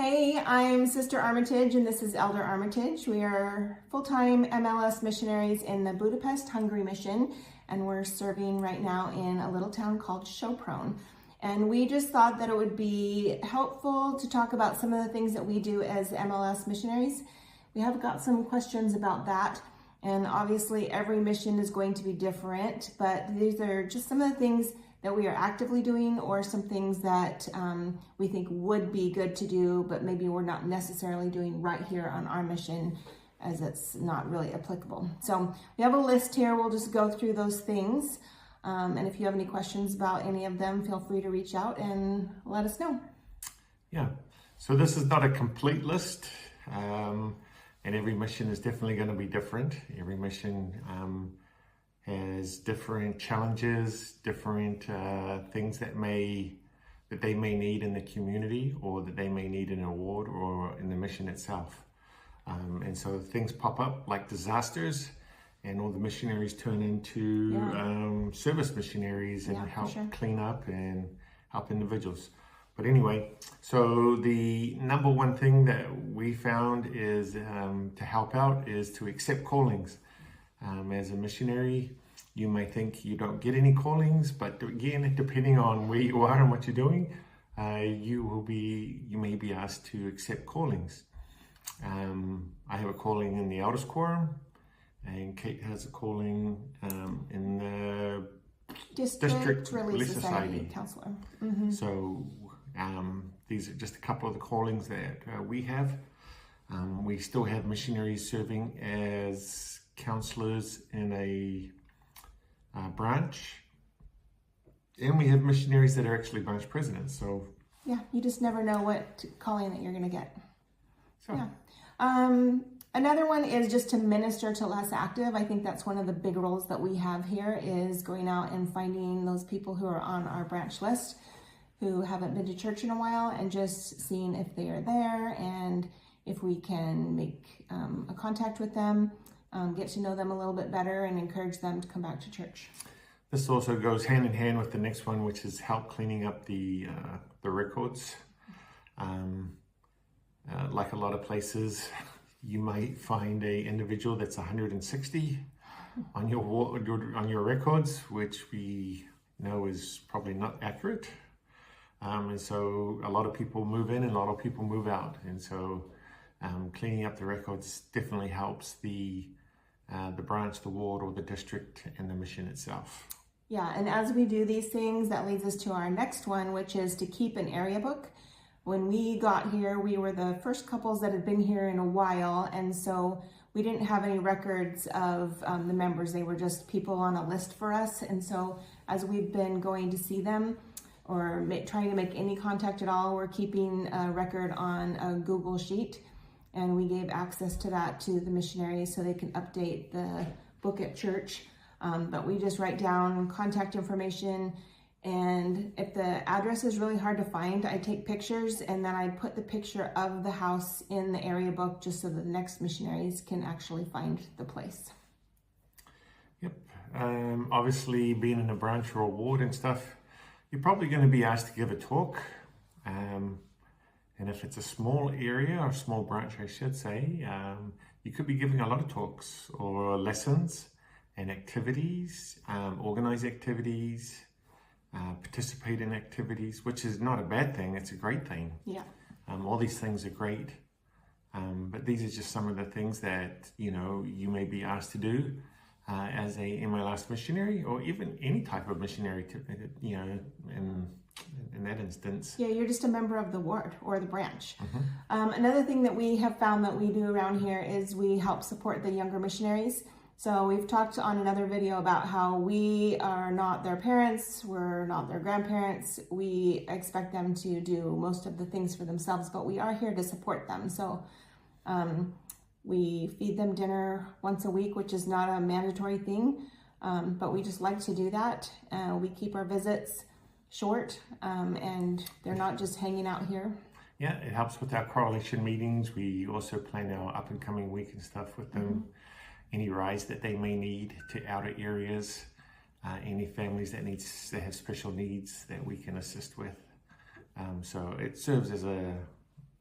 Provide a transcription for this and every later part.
Hey, I'm Sister Armitage and this is Elder Armitage. We are full-time MLS missionaries in the Budapest, Hungary mission, and we're serving right now in a little town called Sopron. And we just thought that it would be helpful to talk about some of the things that we do as MLS missionaries. We have got some questions about that, and obviously every mission is going to be different, but these are just some of the things that we are actively doing, or some things that we think would be good to do, but maybe we're not necessarily doing right here on our mission, as it's not really applicable. So we have a list here. We'll just go through those things. And if you have any questions about any of them, feel free to reach out and let us know. Yeah, so this is not a complete list, and every mission is definitely going to be different. Every mission has different challenges, different things that they may need in the community, or that they may need in a ward or in the mission itself. And so things pop up like disasters, and all the missionaries turn into service missionaries and help clean up and help individuals. But anyway, so the number one thing that we found is to help out is to accept callings. As a missionary, you may think you don't get any callings, but again, depending on where you are and what you're doing, you may be asked to accept callings. I have a calling in the Elders Quorum, and Kate has a calling in the District Relief Society Counselor. Mm-hmm. So these are just a couple of the callings that we have. We still have missionaries serving as counselors in a branch, and we have missionaries that are actually branch presidents. So yeah, you just never know what calling that you're going to get. So yeah. Another one is just to minister to less active. I think that's one of the big roles that we have here, is going out and finding those people who are on our branch list who haven't been to church in a while, and just seeing if they are there and if we can make a contact with them, get to know them a little bit better, and encourage them to come back to church. This also goes hand in hand with the next one, which is help cleaning up the records. Like a lot of places, you might find a individual that's 160 on your records, which we know is probably not accurate. And so a lot of people move in and a lot of people move out. And so cleaning up the records definitely helps the branch, the ward, or the district, and the mission itself. Yeah, and as we do these things, that leads us to our next one, which is to keep an area book. When we got here, we were the first couples that had been here in a while, and so we didn't have any records of the members. They were just people on a list for us. And so as we've been going to see them, or trying to make any contact at all, we're keeping a record on a Google Sheet, and we gave access to that to the missionaries so they can update the book at church. But we just write down contact information, and if the address is really hard to find, I take pictures, and then I put the picture of the house in the area book, just so the next missionaries can actually find the place. Yep. Obviously, being in a branch or a ward and stuff, you're probably going to be asked to give a talk. And if it's a small area, or a small branch, I should say, you could be giving a lot of talks or lessons and activities, organize activities, participate in activities, which is not a bad thing. It's a great thing. Yeah. All these things are great. But these are just some of the things that, you may be asked to do as a MLS missionary, or even any type of missionary, in that instance. Yeah, you're just a member of the ward or the branch. Mm-hmm. Another thing that we have found that we do around here is we help support the younger missionaries. So we've talked on another video about how we are not their parents, we're not their grandparents. We expect them to do most of the things for themselves, but we are here to support them. So we feed them dinner once a week, which is not a mandatory thing, but we just like to do that. We keep our visits short, and they're not just hanging out here. Yeah, it helps with our correlation meetings. We also plan our up and coming week and stuff with them. Mm-hmm. Any rides that they may need to outer areas, any families that have special needs that we can assist with. So it serves as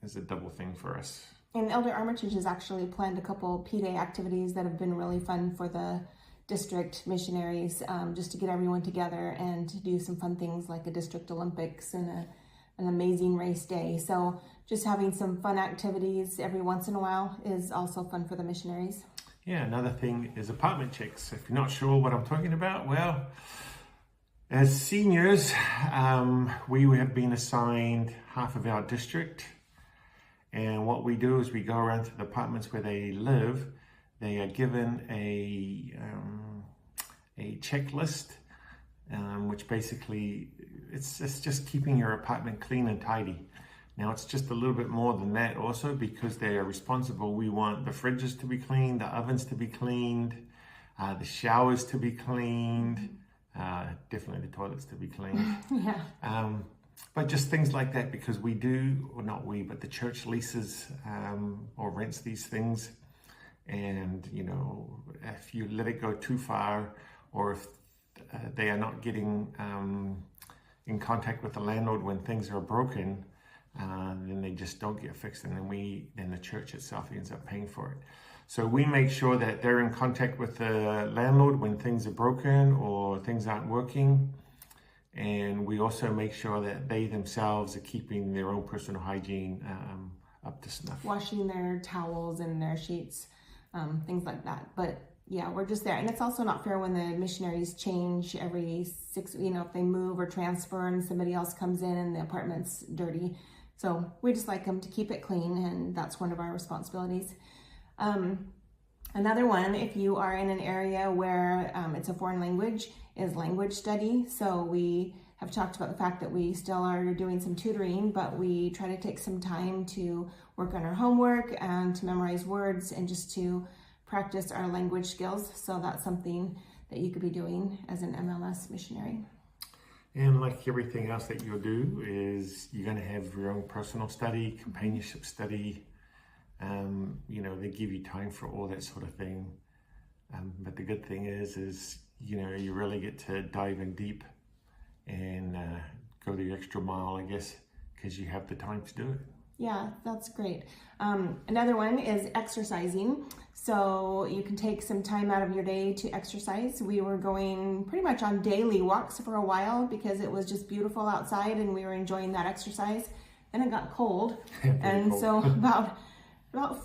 is a double thing for us. And Elder Armitage has actually planned a couple P-Day activities that have been really fun for the district missionaries, just to get everyone together and to do some fun things like a district Olympics and an amazing race day. So just having some fun activities every once in a while is also fun for the missionaries. Yeah, another thing is apartment checks. If you're not sure what I'm talking about, well, as seniors, we have been assigned half of our district. And what we do is we go around to the apartments where they live. They are given a checklist, which basically it's just keeping your apartment clean and tidy. Now it's just a little bit more than that also, because they are responsible. We want the fridges to be cleaned, the ovens to be cleaned, the showers to be cleaned, definitely the toilets to be cleaned. Yeah. But just things like that, because we do, or not we, but the church leases or rents these things. And, you know, if you let it go too far, or if they are not getting in contact with the landlord when things are broken, then they just don't get fixed. And then the church itself ends up paying for it. So we make sure that they're in contact with the landlord when things are broken or things aren't working. And we also make sure that they themselves are keeping their own personal hygiene up to snuff. Washing their towels and their sheets, things like that. But yeah, we're just there. And it's also not fair when the missionaries change every 6, if they move or transfer and somebody else comes in and the apartment's dirty. So we just like them to keep it clean, and that's one of our responsibilities. Another one, if you are in an area where it's a foreign language, is language study. So we have talked about the fact that we still are doing some tutoring, but we try to take some time to work on our homework and to memorize words and just to practice our language skills. So that's something that you could be doing as an MLS missionary. And like everything else that you'll do, is you're going to have your own personal study, companionship study. They give you time for all that sort of thing. But the good thing is you really get to dive in deep and go the extra mile, I guess, because you have the time to do it. Yeah, that's great. Another one is exercising. So you can take some time out of your day to exercise. We were going pretty much on daily walks for a while because it was just beautiful outside and we were enjoying that exercise. Then it got cold. So about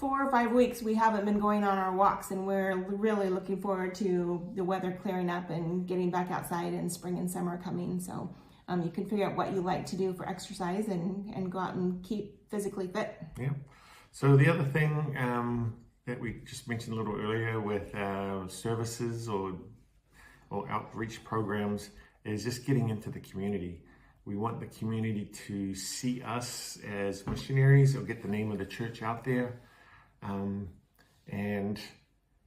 4 or 5 weeks we haven't been going on our walks, and we're really looking forward to the weather clearing up and getting back outside and spring and summer coming. So you can figure out what you like to do for exercise and go out and keep physically fit. Yeah. So the other thing that we just mentioned a little earlier with services or outreach programs is just getting into the community. We want the community to see us as missionaries, or get the name of the church out there. And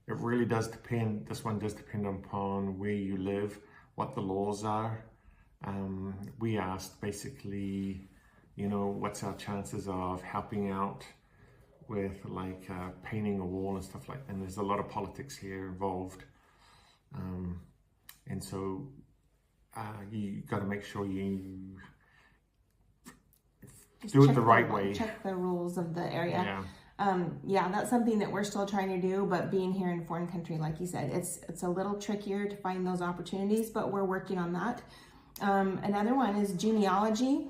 it really does depend, this one does depend upon where you live, what the laws are. We asked basically, what's our chances of helping out with like painting a wall and stuff like that. And there's a lot of politics here involved. And so you got to make sure you do it the right way. Check the rules of the area. Yeah. That's something that we're still trying to do, but being here in a foreign country, like you said, it's a little trickier to find those opportunities, but we're working on that. Another one is genealogy.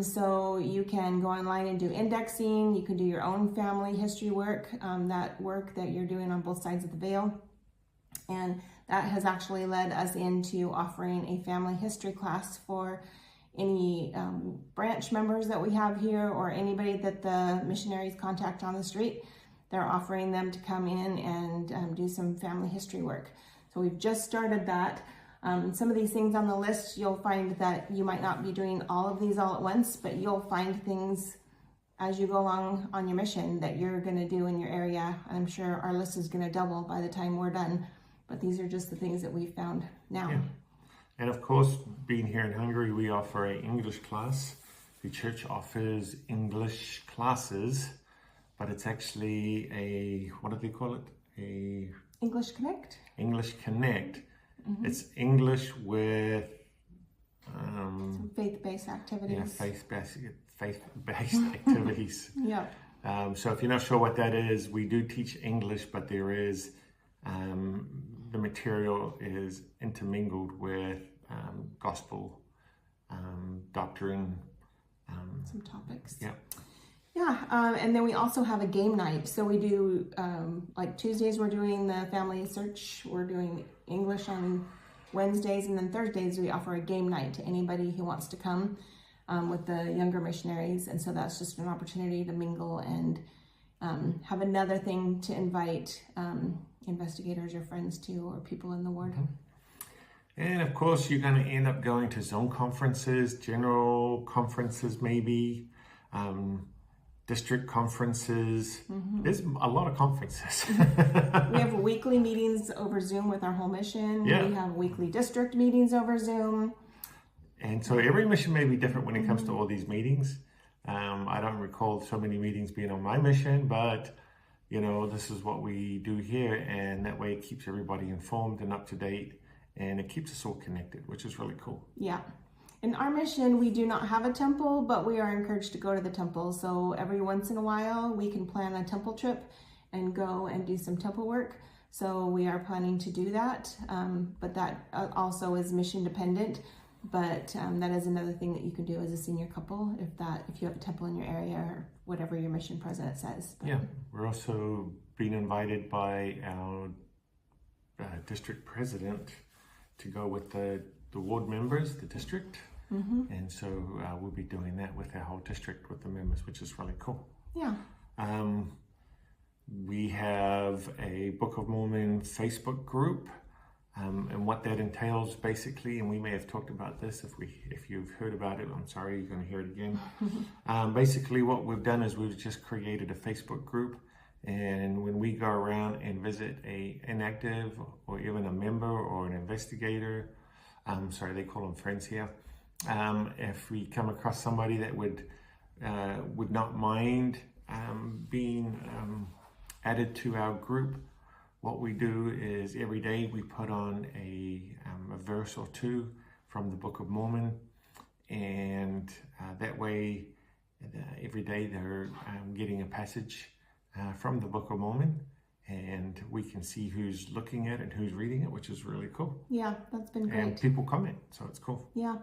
So you can go online and do indexing. You can do your own family history work, that work that you're doing on both sides of the veil. And that has actually led us into offering a family history class for any branch members that we have here, or anybody that the missionaries contact on the street. They're offering them to come in and do some family history work. So we've just started that. Some of these things on the list, you'll find that you might not be doing all of these all at once, but you'll find things as you go along on your mission that you're going to do in your area. I'm sure our list is going to double by the time we're done, but these are just the things that we've found now. Yeah. And of course, being here in Hungary, we offer an English class. The church offers English classes, but it's actually what do they call it? English Connect? English Connect. Mm-hmm. It's English with some faith-based activities. Yeah, faith-based faith-based activities. Yeah. So if you're not sure what that is, we do teach English, but there is, the material is intermingled with gospel, doctrine. Some topics. Yeah. Yeah, and then we also have a game night. So we do, like Tuesdays we're doing the family search. We're doing English on Wednesdays, and then Thursdays we offer a game night to anybody who wants to come with the younger missionaries. And so that's just an opportunity to mingle and have another thing to invite investigators or friends to, or people in the ward. And of course, you're going to end up going to zone conferences, general conferences maybe, district conferences. There's a lot of conferences. We have weekly meetings over Zoom with our whole mission. Yeah. We have weekly district meetings over Zoom. And so every mission may be different when it comes to all these meetings. I don't recall so many meetings being on my mission, but you know, this is what we do here, and that way it keeps everybody informed and up to date, and it keeps us all connected, which is really cool. Yeah. In our mission, we do not have a temple, but we are encouraged to go to the temple. So every once in a while, we can plan a temple trip and go and do some temple work. So we are planning to do that, but that also is mission dependent. But that is another thing that you can do as a senior couple, if you have a temple in your area or whatever your mission president says. But, yeah, we're also being invited by our district president to go with the ward members, the district. And so we'll be doing that with our whole district, with the members, which is really cool. Yeah. We have a Book of Mormon Facebook group, and what that entails basically, and we may have talked about this, if you've heard about it, I'm sorry, you're going to hear it again. Basically what we've done is we've just created a Facebook group, and when we go around and visit a inactive or even a member or an investigator, they call them friends here, if we come across somebody that would not mind being added to our group, what we do is every day we put on a verse or two from the Book of Mormon, and that way every day they're getting a passage from the Book of Mormon, and we can see who's looking at it and who's reading it, which is really cool. Yeah, that's been great. And people comment, so it's cool. Yeah.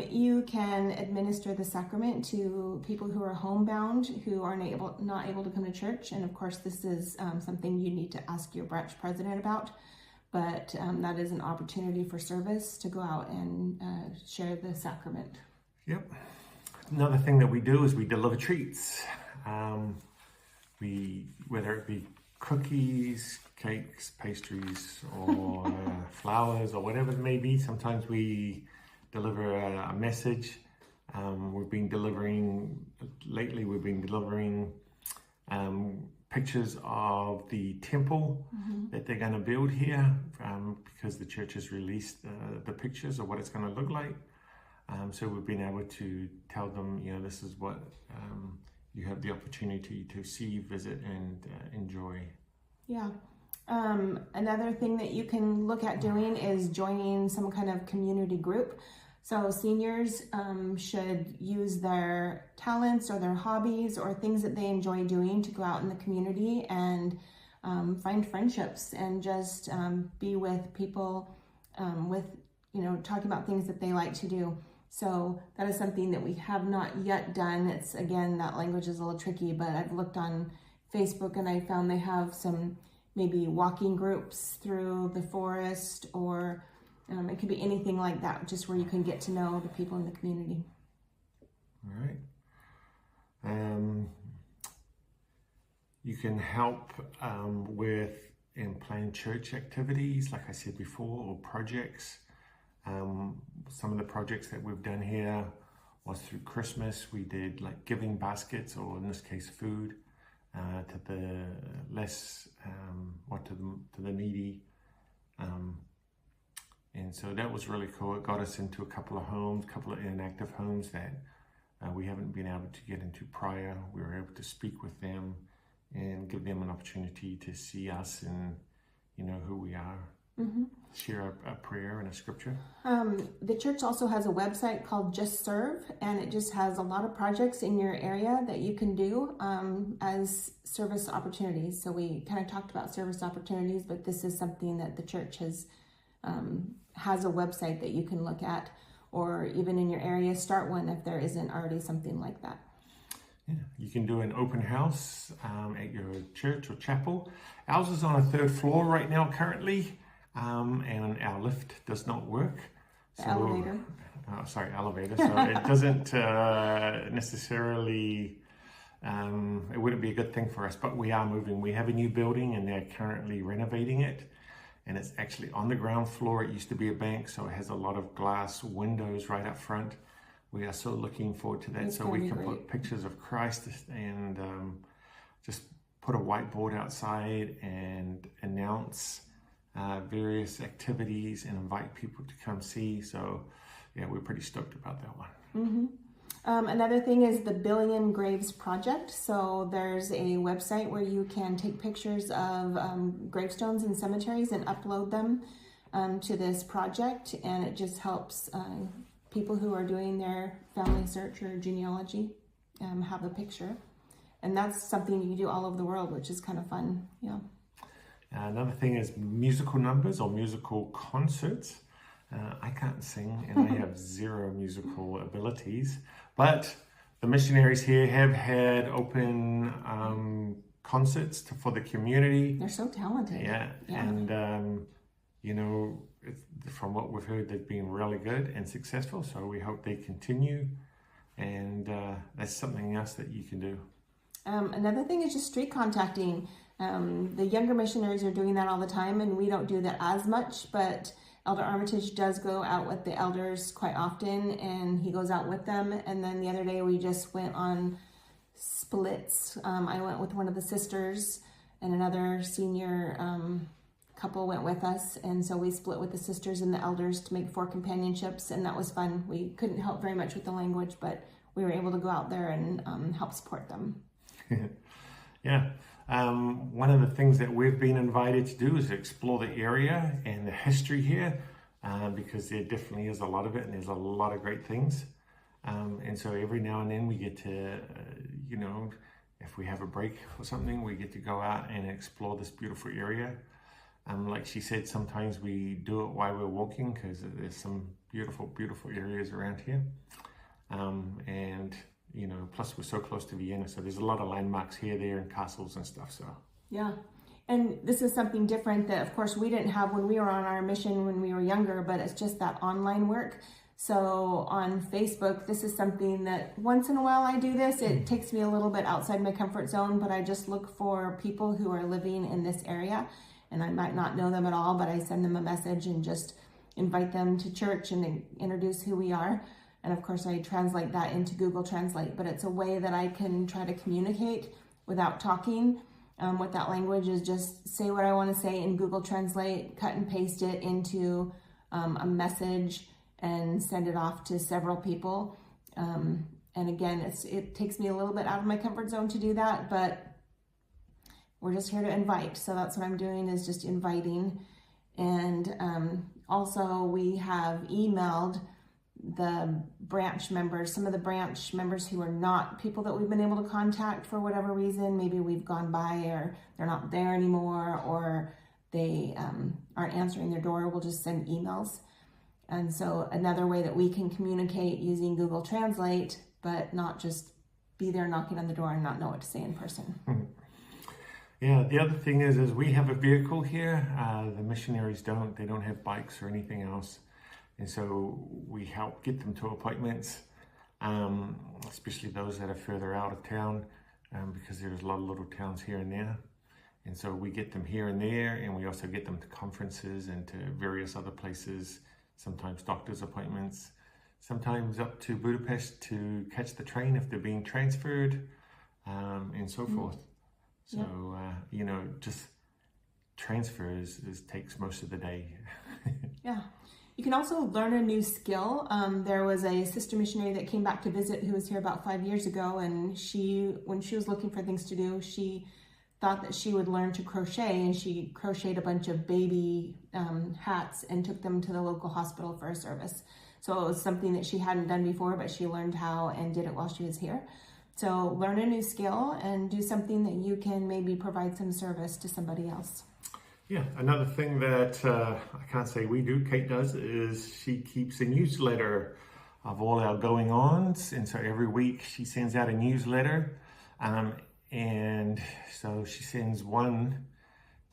You can administer the sacrament to people who are homebound, who are not able to come to church. And of course, this is something you need to ask your branch president about. But that is an opportunity for service to go out and share the sacrament. Yep. Another thing that we do is we deliver treats. Whether it be cookies, cakes, pastries, or flowers, or whatever it may be. Sometimes we deliver a message. Lately we've been delivering pictures of the temple that they're going to build here, because the church has released the pictures of what it's going to look like. So we've been able to tell them, this is what you have the opportunity to see, visit, and enjoy. Yeah. Another thing that you can look at doing is joining some kind of community group. So seniors should use their talents or their hobbies or things that they enjoy doing to go out in the community and find friendships and just be with people talking about things that they like to do. So that is something that we have not yet done. It's, again, that language is a little tricky, but I've looked on Facebook and I found they have some maybe walking groups through the forest, or it could be anything like that, just where you can get to know the people in the community. All right. You can help with and plan church activities, like I said before, or projects. Some of the projects that we've done here was through Christmas. We did like giving baskets, or in this case, food, to the less, or to the needy. And so that was really cool. It got us into a couple of inactive homes that we haven't been able to get into prior. We were able to speak with them and give them an opportunity to see us and, who we are. share a prayer and a scripture? The church also has a website called Just Serve, and it just has a lot of projects in your area that you can do as service opportunities. So we kind of talked about service opportunities, but this is something that the church has a website that you can look at, or even in your area, start one if there isn't already something like that. Yeah, you can do an open house at your church or chapel. Ours is on a 3rd floor right now currently, and our lift does not work. Elevator. Elevator. So it doesn't necessarily, it wouldn't be a good thing for us, but we are moving. We have a new building and they're currently renovating it. And it's actually on the ground floor. It used to be a bank, so it has a lot of glass windows right up front. We are so looking forward to that. So we can put pictures of Christ and just put a whiteboard outside and announce various activities and invite people to come see. So yeah, we're pretty stoked about that one. Mm-hmm. Another thing is the Billion Graves Project. So there's a website where you can take pictures of gravestones in cemeteries and upload them to this project, and it just helps people who are doing their family search or genealogy have a picture. And that's something you can do all over the world, which is kind of fun. Yeah. Another thing is musical numbers or musical concerts. I can't sing and I have zero musical abilities, but the missionaries here have had open concerts for the community. They're so talented. Yeah. And, you know, from what we've heard, they've been really good and successful. So we hope they continue. And that's something else that you can do. Another thing is just street contacting. The younger missionaries are doing that all the time, and we don't do that as much, but Elder Armitage does go out with the elders quite often, and he goes out with them. And then the other day we just went on splits. I went with one of the sisters, and another senior couple went with us, and so we split with the sisters and the elders to make 4 companionships, and that was fun. We couldn't help very much with the language, but we were able to go out there and help support them. Yeah. One of the things that we've been invited to do is explore the area and the history here, because there definitely is a lot of it, and there's a lot of great things. And so every now and then we get to, you know, if we have a break or something, we get to go out and explore this beautiful area. Like she said, sometimes we do it while we're walking because there's some beautiful, beautiful areas around here. And you know, plus we're so close to Vienna, so there's a lot of landmarks here, there, and castles and stuff. So yeah, and this is something different that, of course, we didn't have when we were on our mission when we were younger, but it's just that online work. So on Facebook, this is something that once in a while I do this. It takes me a little bit outside my comfort zone, but I just look for people who are living in this area, and I might not know them at all, but I send them a message and just invite them to church and introduce who we are. And of course, I translate that into Google Translate, but it's a way that I can try to communicate without talking. With that language is just say what I want to say in Google Translate, cut and paste it into a message and send it off to several people. And again, it takes me a little bit out of my comfort zone to do that, but we're just here to invite. So that's what I'm doing, is just inviting. And also we have emailed the branch members, some of the branch members who are not people that we've been able to contact for whatever reason. Maybe we've gone by, or they're not there anymore, or they aren't answering their door. We'll just send emails. And so another way that we can communicate using Google Translate, but not just be there knocking on the door and not know what to say in person. Yeah, the other thing is we have a vehicle here. The missionaries don't. They don't have bikes or anything else. And so we help get them to appointments, especially those that are further out of town, because there's a lot of little towns here and there. And so we get them here and there, and we also get them to conferences and to various other places, sometimes doctor's appointments, sometimes up to Budapest to catch the train if they're being transferred, and so forth. So, you know, just transfers takes most of the day. Yeah. You can also learn a new skill. There was a sister missionary that came back to visit who was here about 5 years ago, and when she was looking for things to do, she thought that she would learn to crochet, and she crocheted a bunch of baby hats and took them to the local hospital for a service. So it was something that she hadn't done before, but she learned how and did it while she was here. So learn a new skill and do something that you can maybe provide some service to somebody else. Yeah, another thing that I can't say we do, Kate does, is she keeps a newsletter of all our going-ons. And so every week she sends out a newsletter. And so she sends one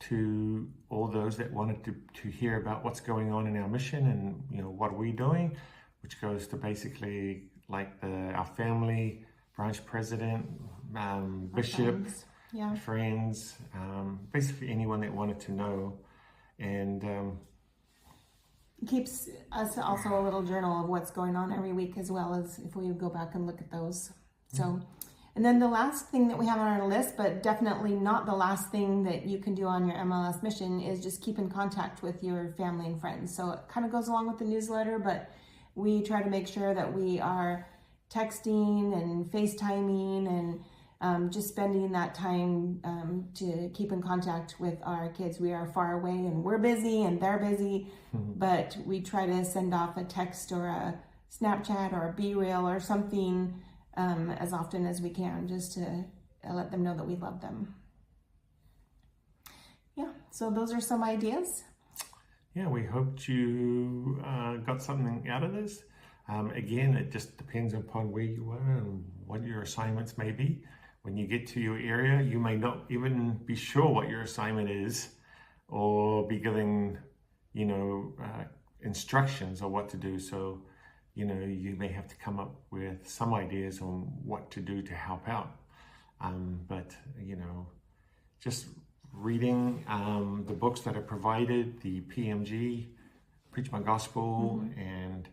to all those that wanted to hear about what's going on in our mission and, you know, what are we doing, which goes to basically like our family, branch president, bishop, friends, basically anyone that wanted to know. And keeps us also a little journal of what's going on every week, as well as if we go back and look at those. So. And then the last thing that we have on our list, but definitely not the last thing that you can do on your MLS mission, is just keep in contact with your family and friends. So it kind of goes along with the newsletter, but we try to make sure that we are texting and FaceTiming and just spending that time to keep in contact with our kids. We are far away and we're busy and they're busy, but we try to send off a text or a Snapchat or a B-Reel or something as often as we can, just to let them know that we love them. Yeah, so those are some ideas. Yeah, we hoped you got something out of this. Again, it just depends upon where you are and what your assignments may be. When you get to your area, you may not even be sure what your assignment is, or be given, you know, instructions on what to do. So, you know, you may have to come up with some ideas on what to do to help out. But, you know, just reading the books that are provided, the PMG, Preach My Gospel, and,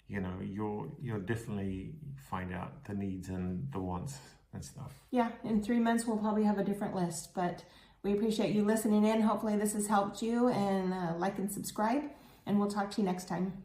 you know, you'll definitely find out the needs and the wants and stuff. Yeah, in 3 months we'll probably have a different list, but we appreciate you listening in. Hopefully this has helped you, and like and subscribe, and we'll talk to you next time.